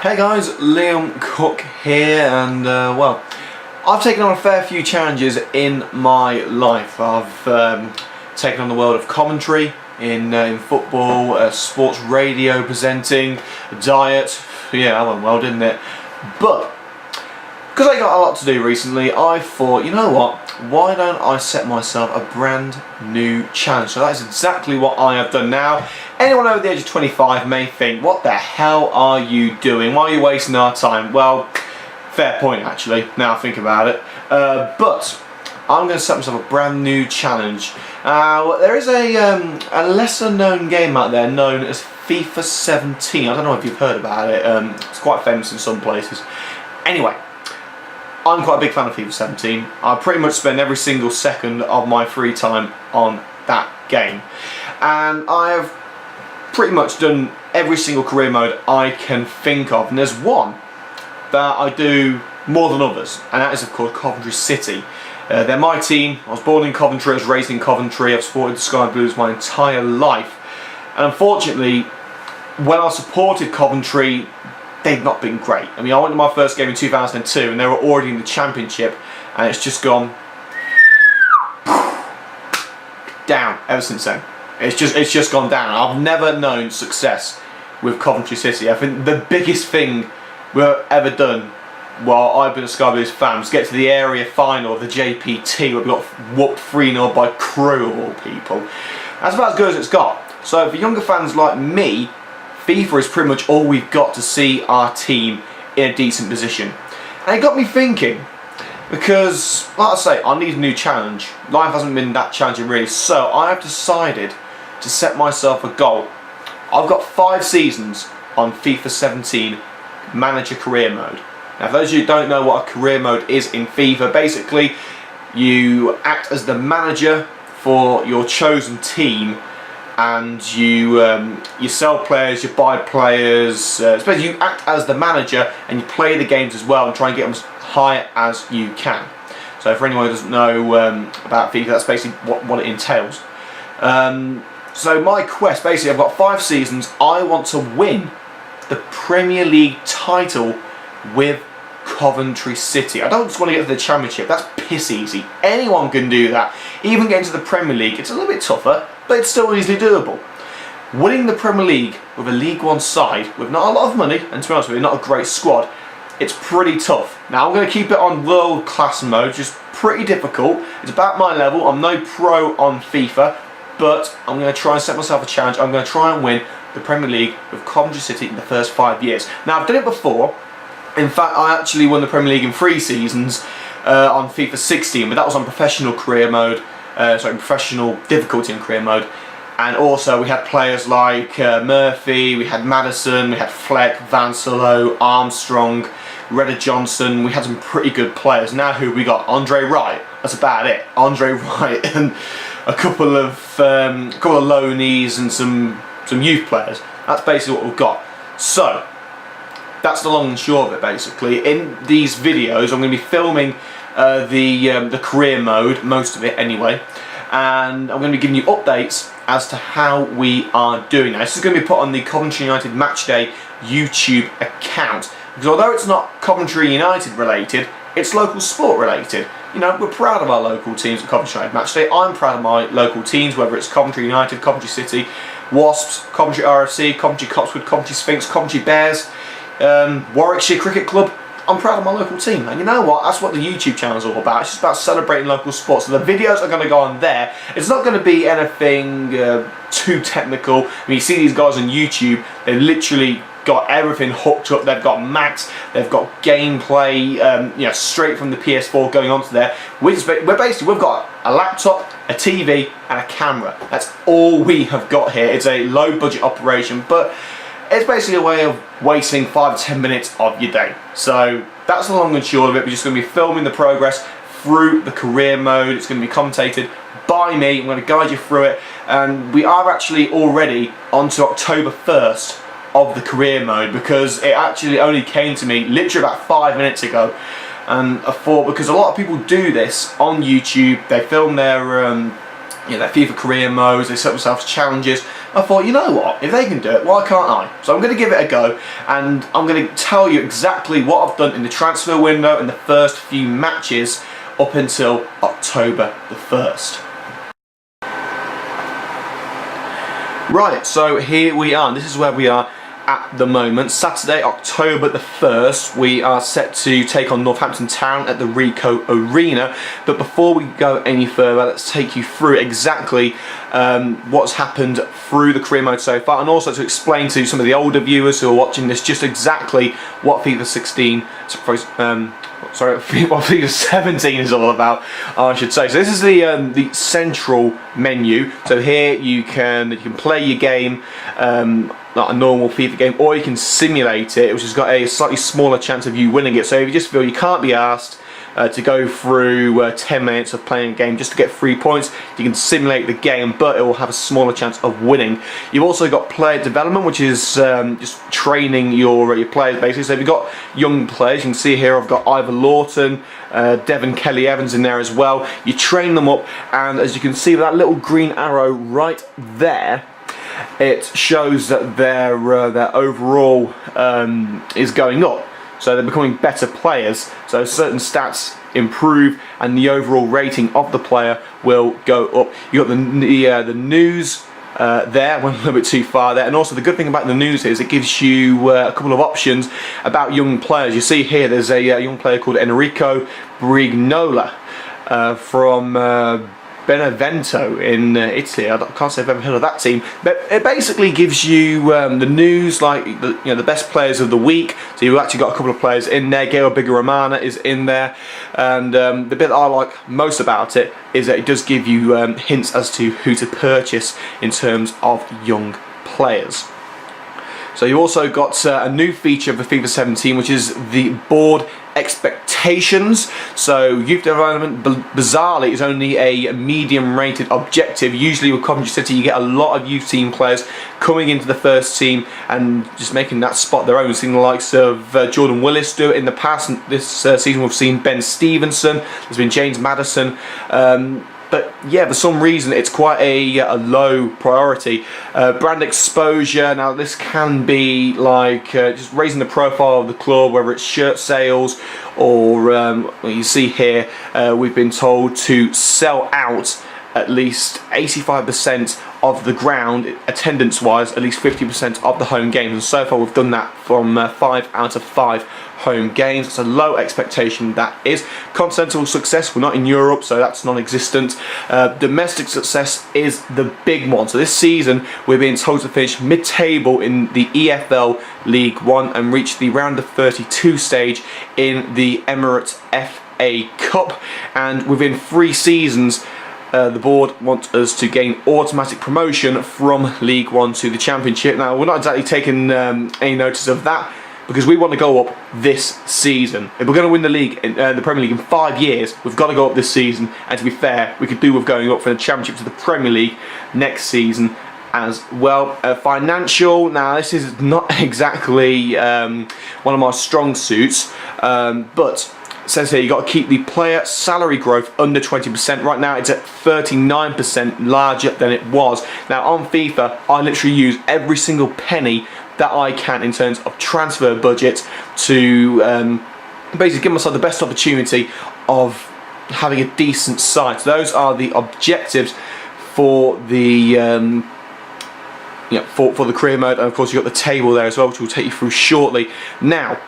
Hey guys, Liam Cook here, and well, I've taken on a fair few challenges in my life. I've taken on the world of commentary in football, sports radio presenting, diet. Yeah, that went well, didn't it? But because I got a lot to do recently, I thought, you know what, why don't I set myself a brand new challenge? So that's exactly what I have done now. Anyone over the age of 25 may think, what the hell are you doing? Why are you wasting our time? Well, fair point actually, now I think about it. But I'm going to set myself a brand new challenge. There is a lesser known game out there known as FIFA 17. I don't know if you've heard about it. It's quite famous in some places. Anyway, I'm quite a big fan of FIFA 17. I pretty much spend every single second of my free time on that game. And I have pretty much done every single career mode I can think of. And there's one that I do more than others, and that is of course Coventry City. They're my team. I was born in Coventry, I was raised in Coventry, I've supported the Sky Blues my entire life. And unfortunately, when I supported Coventry, they've not been great. I mean, I went to my first game in 2002 and they were already in the Championship, and it's just gone down ever since then. It's just gone down. I've never known success with Coventry City. I think the biggest thing we've ever done while I've been a Sky Blues fan was get to the area final of the JPT where we got whooped 3-0 by Crew of all people. That's about as good as it's got. So for younger fans like me, FIFA is pretty much all we've got to see our team in a decent position. And it got me thinking, because, like I say, I need a new challenge. Life hasn't been that challenging really, so I have decided to set myself a goal. I've got 5 seasons on FIFA 17 Manager Career Mode. Now for those of you who don't know what a career mode is in FIFA, basically you act as the manager for your chosen team, and you sell players, you buy players, especially you act as the manager and you play the games as well and try and get them as high as you can. So for anyone who doesn't know about FIFA, that's basically what it entails. So my quest, basically I've got 5 seasons. I want to win the Premier League title with Coventry City. I don't just want to get to the Championship, that's piss easy. Anyone can do that. Even getting to the Premier League, it's a little bit tougher, but it's still easily doable. Winning the Premier League with a League One side, with not a lot of money, and to be honest with you, not a great squad, it's pretty tough. Now I'm going to keep it on world class mode, just pretty difficult. It's about my level. I'm no pro on FIFA, but I'm going to try and set myself a challenge. I'm going to try and win the Premier League with Coventry City in the first 5 years. Now I've done it before. In fact, I actually won the Premier League in 3 seasons on FIFA 16, but that was on professional career mode, professional difficulty in career mode. And also we had players like Murphy, we had Madison, we had Fleck, Vansalo, Armstrong, Redder Johnson. We had some pretty good players. Now who we got? Andre Wright. That's about it. Andre Wright and a couple of loanees and some youth players. That's basically what we've got. So that's the long and short of it basically. In these videos I'm going to be filming the career mode, most of it anyway, and I'm going to be giving you updates as to how we are doing now. This is going to be put on the Coventry United Matchday YouTube account, because although it's not Coventry United related, it's local sport related. You know, we're proud of our local teams at Coventry United Matchday. I'm proud of my local teams, whether it's Coventry United, Coventry City, Wasps, Coventry RFC, Coventry Cotswood, Coventry Sphinx, Coventry Bears, Warwickshire Cricket Club. I'm proud of my local team, and you know what, that's what the YouTube channel is all about. It's just about celebrating local sports. So the videos are going to go on there. It's not going to be anything too technical. I mean, you see these guys on YouTube, they've literally got everything hooked up. They've got Macs, they've got gameplay, you know, straight from the PS4 going onto there. We've got a laptop, a TV and a camera. That's all we have got here. It's a low budget operation, but it's basically a way of wasting 5 to 10 minutes of your day. So that's the long and short of it. We're just going to be filming the progress through the career mode. It's going to be commentated by me. I'm going to guide you through it. And we are actually already on to October 1st of the career mode, because it actually only came to me literally about 5 minutes ago. And I thought, because a lot of people do this on YouTube, they film their FIFA career modes, they set themselves challenges, I thought, you know what, if they can do it, why can't I? So I'm going to give it a go, and I'm going to tell you exactly what I've done in the transfer window in the first few matches up until October the 1st. Right, so here we are. This is where we are at the moment. Saturday, October the 1st, we are set to take on Northampton Town at the Ricoh Arena. But before we go any further, let's take you through exactly what's happened through the career mode so far, and also to explain to some of the older viewers who are watching this just exactly what FIFA 16, sorry, what FIFA 17 is all about, I should say. So this is the central menu. So here you can play your game like a normal FIFA game, or you can simulate it, which has got a slightly smaller chance of you winning it. So if you just feel you can't be asked to go through 10 minutes of playing a game just to get 3 points, you can simulate the game, but it will have a smaller chance of winning. You've also got player development, which is just training your players basically. So if you've got young players, you can see here I've got Ivor Lawton, Devon Kelly-Evans in there as well. You train them up, and as you can see with that little green arrow right there, it shows that their overall is going up. So they're becoming better players. So certain stats improve, and the overall rating of the player will go up. You got the news there. Went a little bit too far there. And also the good thing about the news is it gives you a couple of options about young players. You see here there's a young player called Enrico Brignola from Benevento in Italy. I can't say I've ever heard of that team, but it basically gives you the news, like the best players of the week. So you've actually got a couple of players in there. Gail Bigaromana is in there, and the bit that I like most about it is that it does give you hints as to who to purchase in terms of young players. So you also got a new feature of the FIFA 17, which is the board expectations. So youth development, bizarrely, is only a medium rated objective. Usually with Coventry City you get a lot of youth team players coming into the first team and just making that spot their own. We've seen the likes of Jordan Willis do it in the past, and this season we've seen Ben Stevenson, there's been James Maddison. But yeah, for some reason it's quite a low priority. Brand exposure, now this can be like just raising the profile of the club, whether it's shirt sales or you see here we've been told to sell out at least 85% of the ground, attendance wise, at least 50% of the home games, and so far we've done that from 5 out of 5 home games. It's a low expectation, that is. Continental success, we're not in Europe, so that's non-existent. Domestic success is the big one. So this season we're being told to finish mid-table in the EFL League One and reach the round of 32 stage in the Emirates FA Cup, and within 3 seasons the board want us to gain automatic promotion from League One to the Championship. Now we're not exactly taking any notice of that, because we want to go up this season. If we're going to win the league, the Premier League in 5 years, we've got to go up this season. And to be fair, we could do with going up from the Championship to the Premier League next season as well. Financial, now this is not exactly one of my strong suits, but it says here you've got to keep the player salary growth under 20%. Right now it's at 39% larger than it was. Now on FIFA, I literally use every single penny that I can in terms of transfer budget to basically give myself the best opportunity of having a decent side. So those are the objectives for the for the career mode, and of course you've got the table there as well, which we'll take you through shortly. Now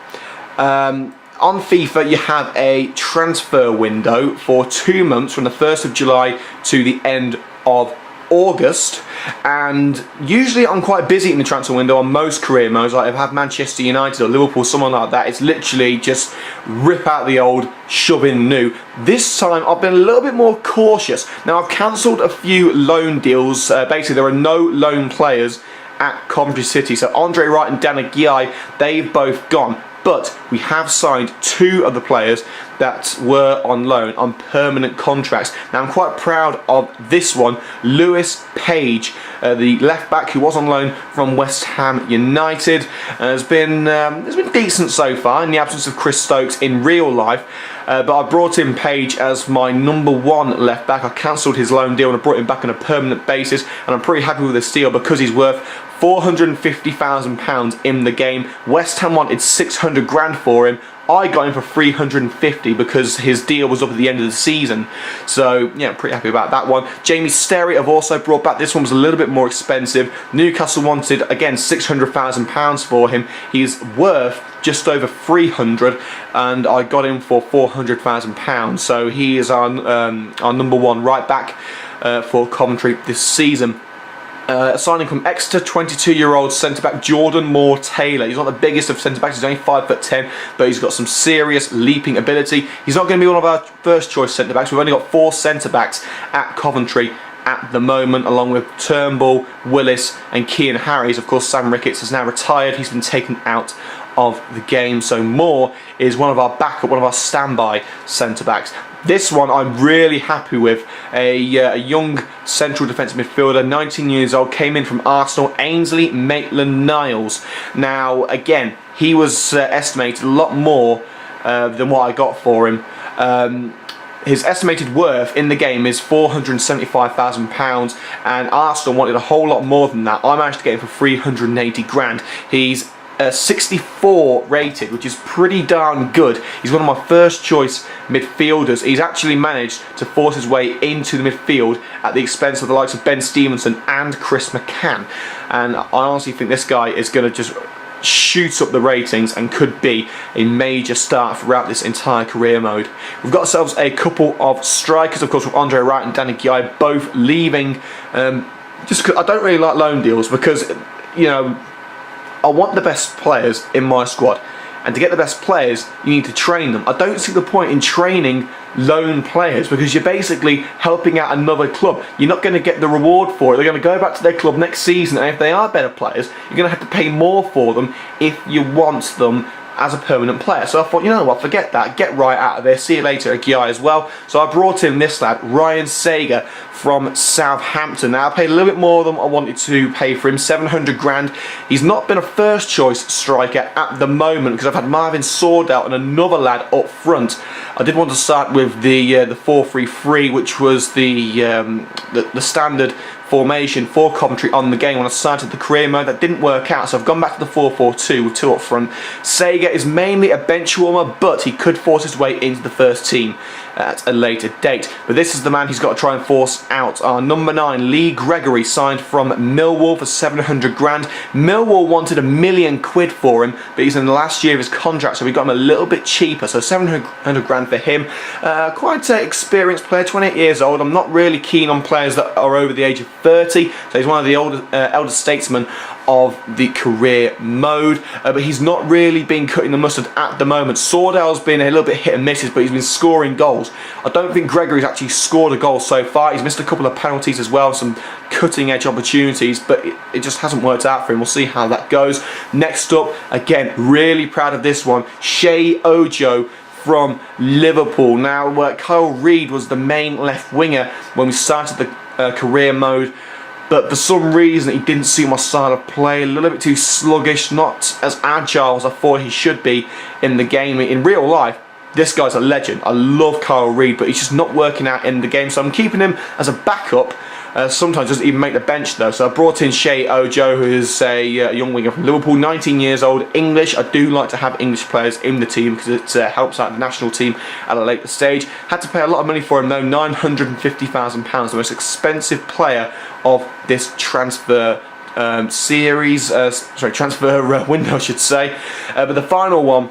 on FIFA you have a transfer window for 2 months, from the 1st of July to the end of August, and usually I'm quite busy in the transfer window on most career modes. Like if I have Manchester United or Liverpool, someone like that, it's literally just rip out the old, shove in new. This time I've been a little bit more cautious. Now I've cancelled a few loan deals. Basically there are no loan players at Coventry City, so Andre Wright and Dan Aguiyi, they've both gone. But we have signed 2 of the players that were on loan on permanent contracts. Now I'm quite proud of this one, Lewis Page, the left back who was on loan from West Ham United, has been decent so far in the absence of Chris Stokes in real life. But I brought in Page as my number 1 left back. I cancelled his loan deal and I brought him back on a permanent basis, and I'm pretty happy with this deal because he's worth £450,000 in the game. West Ham wanted 600 grand for him. I got him for 350 because his deal was up at the end of the season. So yeah, I'm pretty happy about that one. Jamie Sterry I've also brought back. This one was a little bit more expensive. Newcastle wanted, again, £600,000 for him. He's worth just over 300, and I got him for £400,000. So he is our number 1 right back for Coventry this season. Signing from Exeter, 22-year-old centre-back Jordan Moore-Taylor. He's not the biggest of centre-backs, he's only 5'10", but he's got some serious leaping ability. He's not going to be one of our first-choice centre-backs. We've only got 4 centre-backs at Coventry at the moment, along with Turnbull, Willis and Kean Harries. Of course, Sam Ricketts has now retired. He's been taken out of the game, so Moore is one of our backup, one of our standby centre-backs. This one I'm really happy with. A young central defensive midfielder, 19 years old, came in from Arsenal, Ainsley Maitland-Niles. Now, again, he was estimated a lot more than what I got for him. His estimated worth in the game is £475,000, and Arsenal wanted a whole lot more than that. I managed to get him for 380 grand. He's 64 rated, which is pretty darn good. He's one of my first choice midfielders. He's actually managed to force his way into the midfield at the expense of the likes of Ben Stevenson and Chris McCann, and I honestly think this guy is going to just shoot up the ratings and could be a major star throughout this entire career mode. We've got ourselves a couple of strikers, of course, with Andre Wright and Danny Guy both leaving. Just 'cause I don't really like loan deals because, you know, I want the best players in my squad, and to get the best players you need to train them. I don't see the point in training loan players because you're basically helping out another club. You're not going to get the reward for it. They're going to go back to their club next season, and if they are better players, you're going to have to pay more for them if you want them as a permanent player. So I thought, you know what, forget that, get right out of there, see you later at GI as well. So I brought in this lad, Ryan Sager from Southampton. Now I paid a little bit more than I wanted to pay for him, 700 grand. He's not been a first choice striker at the moment because I've had Marvin Swordell and another lad up front. I did want to start with the 4-3-3, which was the standard formation for Coventry on the game when I started the career mode. That didn't work out, so I've gone back to the 4-4-2 with 2 up front. Sager is mainly a bench warmer, but he could force his way into the first team at a later date. But this is the man he's got to try and force out. Our number 9, Lee Gregory, signed from Millwall for 700 grand. Millwall wanted £1 million for him, but he's in the last year of his contract, so we got him a little bit cheaper, so 700 grand for him. Quite an experienced player, 28 years old. I'm not really keen on players that are over the age of 30, so he's one of the elder statesmen of the career mode, but he's not really been cutting the mustard at the moment. Swordell's been a little bit hit and misses, but he's been scoring goals. I don't think Gregory's actually scored a goal so far. He's missed a couple of penalties as well, some cutting edge opportunities, but it just hasn't worked out for him. We'll see how that goes. Next up, again, really proud of this one, Shea Ojo from Liverpool. Now, Kyle Reid was the main left winger when we started the career mode, but for some reason he didn't suit my style of play. A little bit too sluggish, not as agile as I thought he should be in the game. In real life, this guy's a legend. I love Kyle Reid, but he's just not working out in the game, so I'm keeping him as a backup. Sometimes doesn't even make the bench though. So I brought in Shea Ojo, who is a young winger from Liverpool, 19 years old, English. I do like to have English players in the team because it helps out the national team at a later stage. Had to pay a lot of money for him though, £950,000, the most expensive player of this transfer transfer window, I should say. But the final one,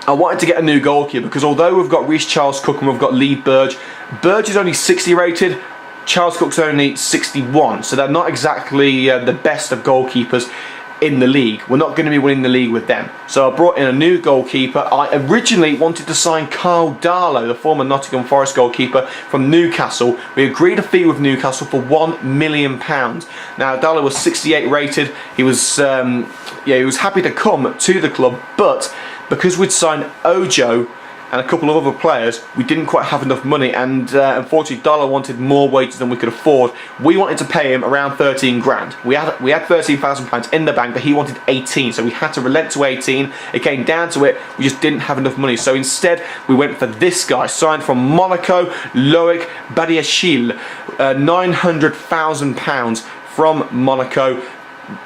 I wanted to get a new goalkeeper because although we've got Reece Charles Cook and we've got Lee Burge, Burge is only 60 rated, Charles Cook's only 61, so they're not exactly the best of goalkeepers in the league. We're not going to be winning the league with them. So I brought in a new goalkeeper. I originally wanted to sign Carl Darlow, the former Nottingham Forest goalkeeper from Newcastle. We agreed a fee with Newcastle for £1 million. Now Darlow was 68 rated. He was he was happy to come to the club, but because we'd signed Ojo and a couple of other players, we didn't quite have enough money, and unfortunately Darlow wanted more wages than we could afford. We wanted to pay him around 13 grand. We had £13,000 in the bank, but he wanted 18, so we had to relent to 18. It came down to it, we just didn't have enough money, so instead we went for this guy, signed from Monaco, Loic Badiachil, £900,000 from Monaco,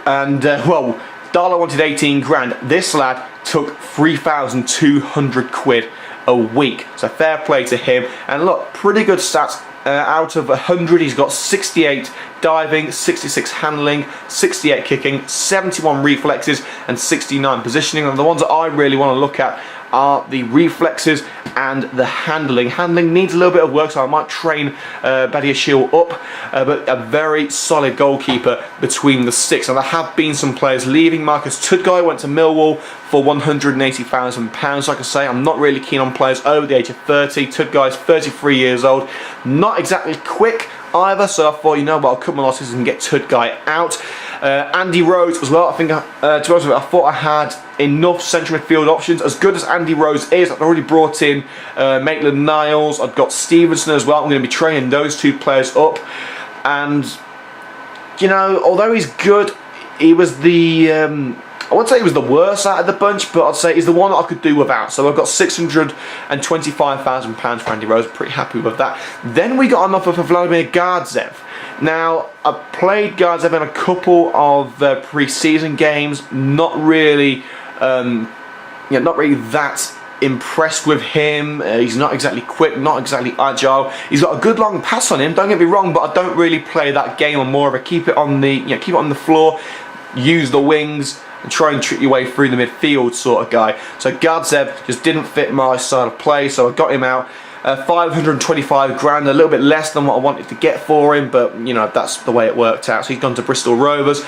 and well, Darlow wanted 18 grand. This lad took 3,200 quid a week, so fair play to him. And look, pretty good stats. Out of 100, he's got 68 diving, 66 handling, 68 kicking, 71 reflexes, and 69 positioning. And the ones that I really want to look at are the reflexes and the handling. Handling needs a little bit of work, so I might train Badiachil up, but a very solid goalkeeper between the sticks. And there have been some players leaving. Marcus Tudgay went to Millwall for £180,000. Like I say, I'm not really keen on players over the age of 30. Tudgay's 33 years old, not exactly quick either, so I thought, you know what, I'll cut my losses and get Tudgay out. Andy Rose as well. I think, to be honest with you, I thought I had enough central midfield options. As good as Andy Rose is, I've already brought in Maitland Niles. I've got Stevenson as well. I'm going to be training those two players up. And, you know, although he's good, he was the... I wouldn't say he was the worst out of the bunch, but I'd say he's the one that I could do without. So I've got £625,000 for Andy Rose. Pretty happy with that. Then we got an offer for Vladimir Gardzev. Now, I played Gardzev in a couple of pre-season games. Not really, not really that impressed with him. He's not exactly quick, not exactly agile. He's got a good long pass on him. Don't get me wrong, but I don't really play that game. I'm more of a keep it on the floor, use the wings, and try and trick your way through the midfield sort of guy. So Gardzev just didn't fit my style of play, so I got him out. 525 grand, a little bit less than what I wanted to get for him, but you know, that's the way it worked out. So he's gone to Bristol Rovers.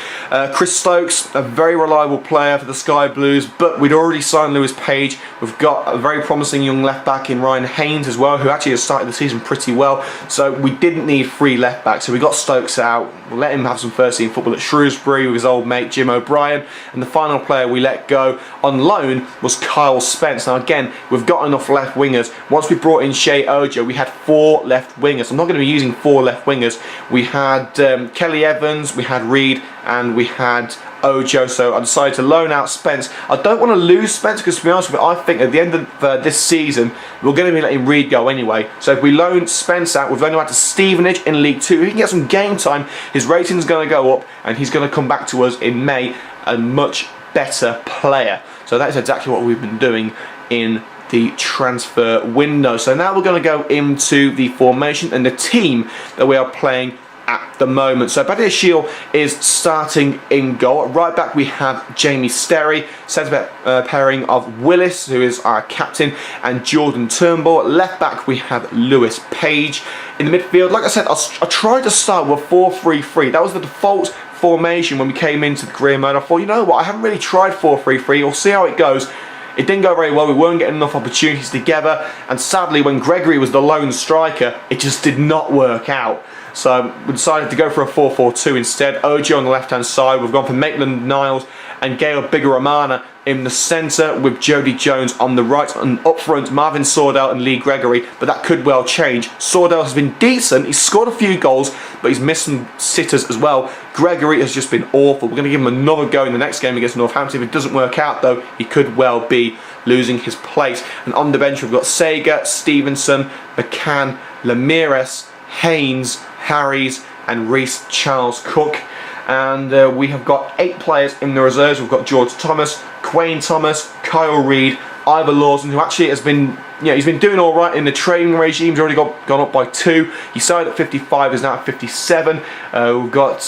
Chris Stokes, a very reliable player for the Sky Blues, but we'd already signed Lewis Page. We've got a very promising young left back in Ryan Haynes as well, who actually has started the season pretty well. So we didn't need three left backs, so we got Stokes out. We'll let him have some first team football at Shrewsbury with his old mate Jim O'Brien. And the final player we let go on loan was Kyle Spence. Now again, we've got enough left wingers. Once we brought in Shea Ojo, we had 4 left wingers. I'm not going to be using 4 left wingers. We had Kelly Evans, we had Reed, and we had Ojo, so I decided to loan out Spence. I don't want to lose Spence because, to be honest with you, I think at the end of this season we're going to be letting Reed go anyway. So if we loan Spence out, we've loaned him out to Stevenage in League 2. If he can get some game time, his rating's going to go up and he's going to come back to us in May a much better player. So that's exactly what we've been doing in the transfer window. So now we're going to go into the formation and the team that we are playing at the moment. So Badiachil is starting in goal. Right back we have Jamie Sterry, centre back pairing of Willis, who is our captain, and Jordan Turnbull. Left back we have Lewis Page. In the midfield, like I said, I tried to start with 4-3-3. That was the default formation when we came into the career mode. I thought, you know what, I haven't really tried 4-3-3. We'll see how it goes. It didn't go very well. We weren't getting enough opportunities together, and sadly when Gregory was the lone striker, it just did not work out. So we decided to go for a 4-4-2 instead. Ojo on the left hand side. We've gone for Maitland Niles and Gail Bigaramana in the centre, with Jody Jones on the right, and up front Marvin Sordell and Lee Gregory, but that could well change. Sordell has been decent, he's scored a few goals, but he's missed some sitters as well. Gregory has just been awful. We're going to give him another go in the next game against Northampton. If it doesn't work out though, he could well be losing his place. And on the bench we've got Sega, Stevenson, McCann, Lamires, Haynes, Harries and Reece Charles Cook. And we have got 8 players in the reserves. We've got George Thomas, Quayne Thomas, Kyle Reid, Ivor Lawson, who actually has been, he's been doing all right in the training regime. He's already gone up by 2. He started at 55, is now at 57. We've got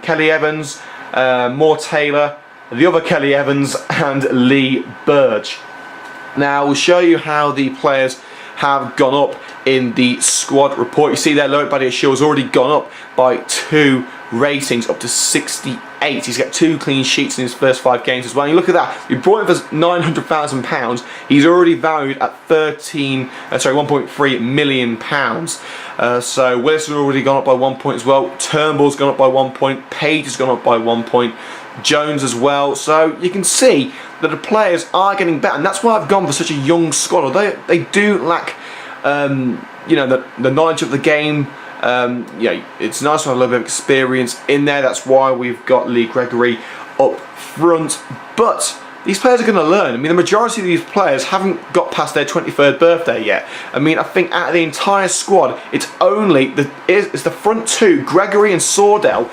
Kelly Evans, Moore Taylor, the other Kelly Evans, and Lee Burge. Now we'll show you how the players have gone up in the squad report. You see there, Loic Badiachil has already gone up by 2 ratings, up to 68. 8. He's got 2 clean sheets in his first 5 games as well. And you look at that, we brought him for £900,000. He's already valued at 1.3 million pounds. So Willis has already gone up by 1 point as well. Turnbull's gone up by 1 point. Page has gone up by 1 point. Jones as well. So you can see that the players are getting better, and that's why I've gone for such a young squad. Although they do lack, you know, the knowledge of the game. Yeah, it's nice to have a little bit of experience in there. That's why we've got Lee Gregory up front. But these players are going to learn. I mean, the majority of these players haven't got past their 23rd birthday yet. I mean, I think out of the entire squad, it's only it's the front 2, Gregory and Sordell,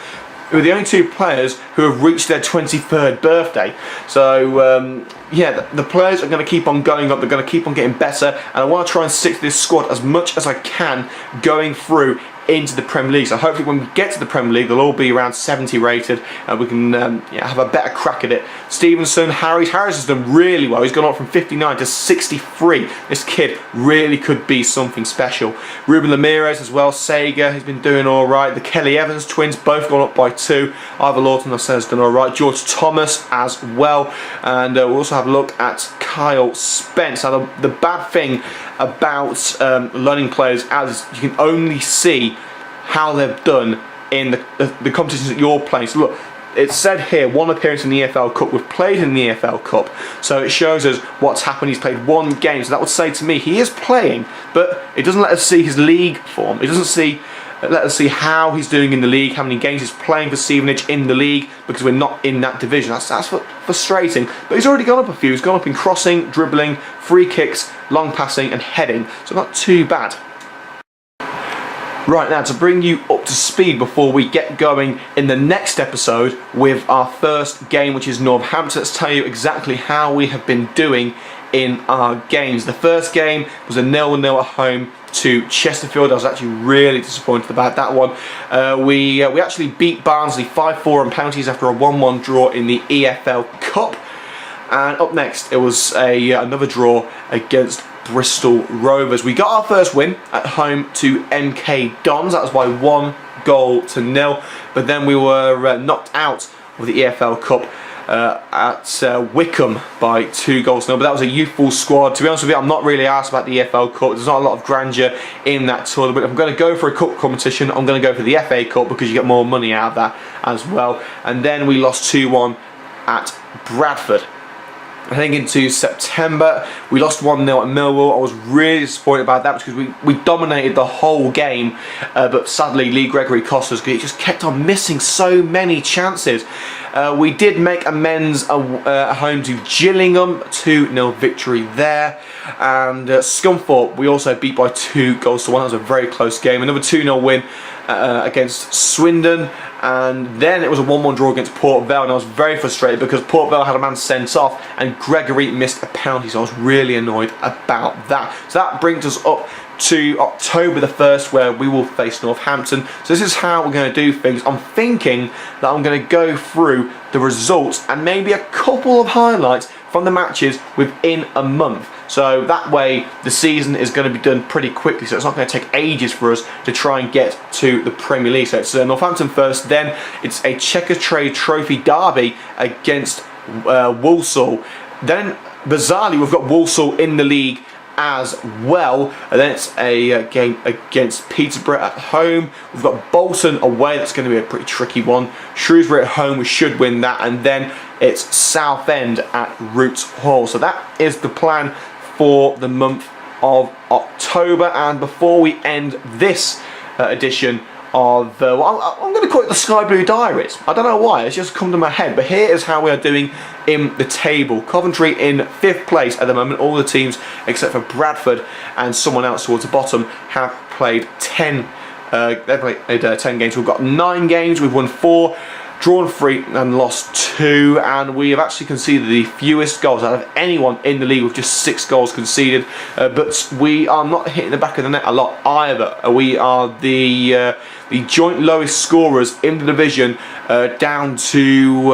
who are the only 2 players who have reached their 23rd birthday. So yeah, the players are going to keep on going up. They're going to keep on getting better, and I want to try and stick to this squad as much as I can going through into the Premier League. So hopefully when we get to the Premier League, they'll all be around 70 rated, and we can yeah, have a better crack at it. Stevenson, Harris has done really well. He's gone up from 59 to 63. This kid really could be something special. Ruben Ramirez as well. Sega, he's been doing all right. The Kelly Evans twins both gone up by 2. Ivor Lawton, I said, has done all right. George Thomas as well, and we'll also have a look at Kyle Spence. Now the bad thing about learning players as you can only see how they've done in the competitions that you're playing. So look, it said here 1 appearance in the EFL Cup. We've played in the EFL Cup, so it shows us what's happened. He's played 1 game, so that would say to me he is playing, but it doesn't let us see his league form. It doesn't let us see how he's doing in the league, how many games he's playing for Stevenage in the league, because we're not in that division. That's frustrating. But he's already gone up a few. He's gone up in crossing, dribbling, free kicks, long passing and heading, so not too bad. Right, now to bring you up to speed before we get going in the next episode with our first game, which is Northampton, let's tell you exactly how we have been doing in our games. The first game was a 0-0 at home to Chesterfield. I was actually really disappointed about that one. We actually beat Barnsley 5-4 on penalties after a 1-1 draw in the EFL Cup. And up next, it was another draw against Bristol Rovers. We got our first win at home to MK Dons. That was by 1-0. But then we were knocked out of the EFL Cup at Wickham by 2-0. But that was a youthful squad. To be honest with you, I'm not really asked about the EFL Cup. There's not a lot of grandeur in that tournament. If I'm going to go for a cup competition, I'm going to go for the FA Cup because you get more money out of that as well. And then we lost 2-1 at Bradford. I think into September we lost 1-0 at Millwall. I was really disappointed about that because we dominated the whole game, but sadly Lee Gregory cost us because he just kept on missing so many chances. We did make amends at home to Gillingham, 2-0 victory there, and Scunthorpe we also beat by 2-1. That was a very close game. Another 2-0 win against Swindon, and then it was a 1-1 draw against Port Vale, and I was very frustrated because Port Vale had a man sent off and Gregory missed a penalty, so I was really annoyed about that. So that brings us up to October the 1st, where we will face Northampton. So this is how we're going to do things. I'm thinking that I'm going to go through the results and maybe a couple of highlights from the matches within a month. So that way the season is going to be done pretty quickly, so it's not going to take ages for us to try and get to the Premier League. So it's Northampton first, then it's a Checker Trade Trophy derby against Walsall. Then bizarrely we've got Walsall in the league as well, and then it's a game against Peterborough at home. We've got Bolton away, that's going to be a pretty tricky one. Shrewsbury at home, we should win that, and then it's Southend at Roots Hall. So that is the plan for the month of October. And before we end this edition of well, I'm going to call it the Sky Blue Diaries. I don't know why, it's just come to my head, but here is how we are doing in the table. Coventry in 5th place at the moment. All the teams except for Bradford and someone else towards the bottom have played 10 they've played 10 games. We've got 9 games, we've won 4, drawn 3 and lost 2, and we have actually conceded the fewest goals out of anyone in the league with just 6 goals conceded, but we are not hitting the back of the net a lot either. We are the joint lowest scorers in the division, down to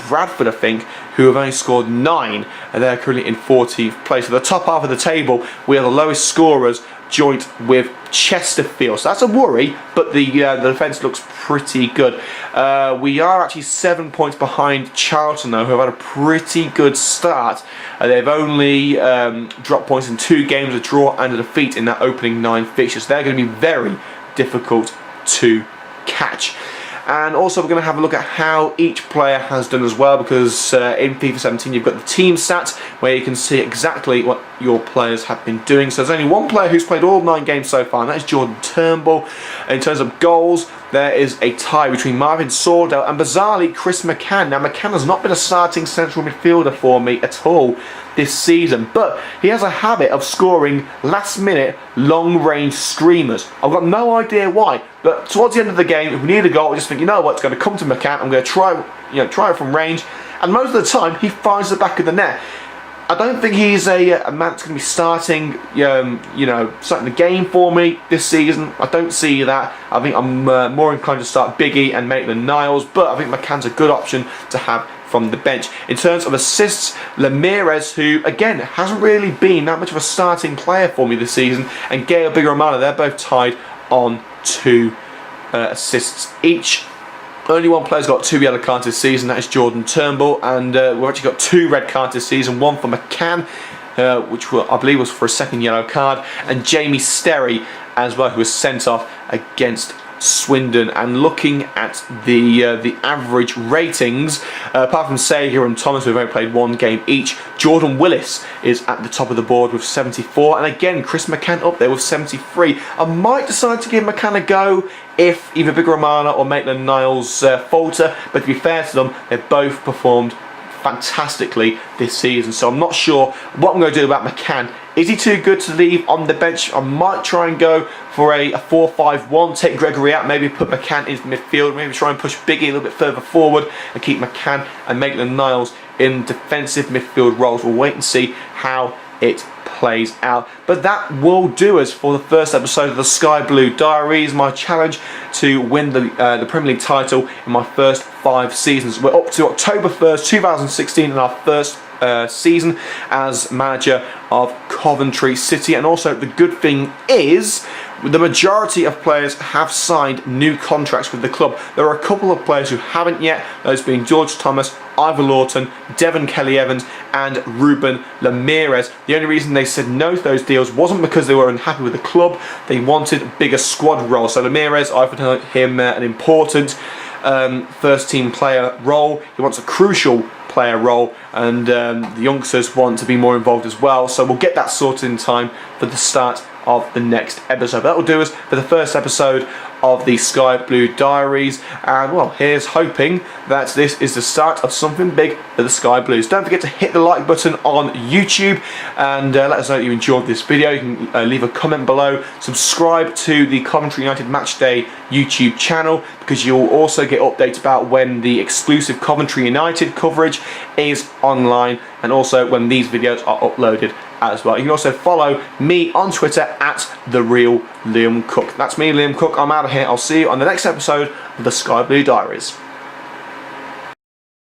Bradford, I think, who have only scored 9, and they're currently in 14th place. So the top half of the table, we are the lowest scorers, joint with Chesterfield. So that's a worry, but the defence looks pretty good. We are actually 7 points behind Charlton, though, who have had a pretty good start. They've only dropped points in 2 games, a draw and a defeat in that opening 9 fixtures. They're going to be very difficult to catch. And also we're going to have a look at how each player has done as well, because in FIFA 17 you've got the team stats where you can see exactly what your players have been doing. So there's only one player who's played all 9 games so far, and that is Jordan Turnbull. In terms of goals, there is a tie between Marvin Sordell and bizarrely Chris McCann. Now McCann has not been a starting central midfielder for me at all this season, but he has a habit of scoring last minute long range streamers. I've got no idea why, but towards the end of the game, if we need a goal, I just think, you know what, it's going to come to McCann, I'm going to try it from range, and most of the time he finds the back of the net. I don't think he's a man that's going to be starting, starting the game for me this season. I don't see that. I think I'm more inclined to start Biggie and Maitland-Niles, but I think McCann's a good option to have from the bench. In terms of assists, Ramirez, who again hasn't really been that much of a starting player for me this season, and Gael Bigramana, they're both tied on 2 assists each. Only one player's got 2 yellow cards this season, that is Jordan Turnbull, and we've actually got 2 red cards this season, one for McCann, which I believe was for a second yellow card, and Jamie Sterry as well, who was sent off against Swindon. And looking at the average ratings, apart from Sager and Thomas, who've only played 1 game each, Jordan Willis is at the top of the board with 74, and again Chris McCann up there with 73. I might decide to give McCann a go if either Bigramana or Maitland-Niles falter, but to be fair to them, they've both performed fantastically this season, so I'm not sure what I'm going to do about McCann. Is he too good to leave on the bench? I might try and go for a 4-5-1, take Gregory out, maybe put McCann into midfield, maybe try and push Biggie a little bit further forward and keep McCann and Maitland-Niles in defensive midfield roles. We'll wait and see how it plays out. But that will do us for the first episode of the Sky Blue Diaries, my challenge to win the Premier League title in my first 5 seasons. We're up to October 1st, 2016 in our first season as manager of Coventry City. And also the good thing is the majority of players have signed new contracts with the club. There are a couple of players who haven't yet, those being George Thomas, Ivor Lawton, Devon Kelly-Evans and Ruben Ramirez. The only reason they said no to those deals wasn't because they were unhappy with the club, they wanted bigger squad roles. So Ramirez, I offered him an important first team player role. He wants a crucial player role, and the youngsters want to be more involved as well, so we'll get that sorted in time for the start of the next episode. That will do us for the first episode of the Sky Blue Diaries, and well, here's hoping that this is the start of something big for the Sky Blues. Don't forget to hit the like button on YouTube and let us know that you enjoyed this video. You can leave a comment below, subscribe to the Coventry United Matchday YouTube channel, because you'll also get updates about when the exclusive Coventry United coverage is online, and also when these videos are uploaded as well. You can also follow me on Twitter at @TheRealLiamCook. That's me, Liam Cook. I'm out of here. I'll see you on the next episode of the Sky Blue Diaries.